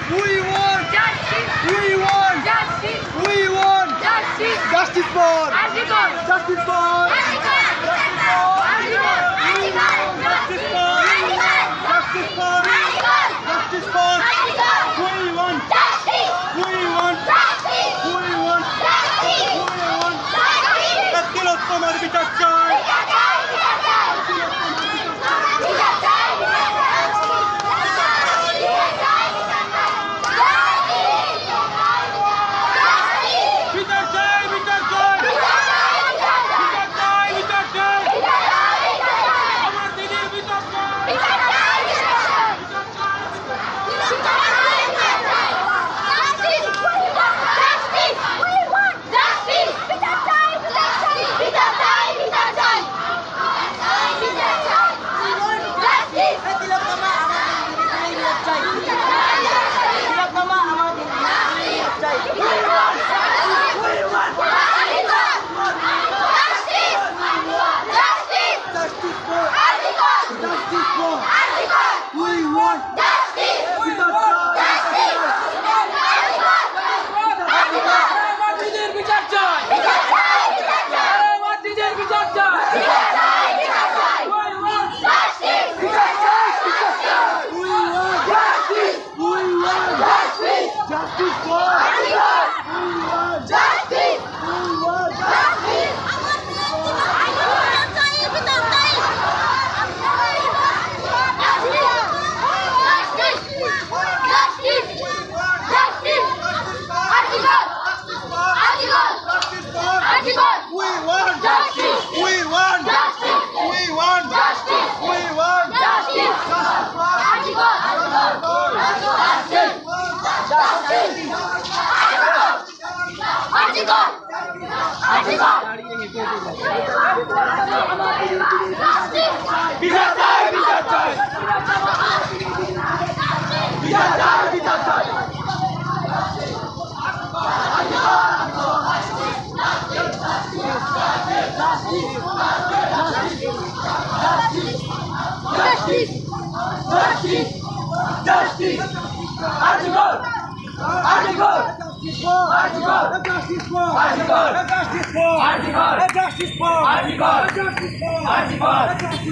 We want justice. We want Justice. We want Justice. Justice for Article. Justice for Article. Article. Justice for Justice for Justice for We want Justice. We want Justice. We want Justice. We want Justice. তিলোত্তমার বিচার চাই বিচার চাই বিচার চাই বিচার চাই বিচার চাই আমার দিদির বিচার চাই Article.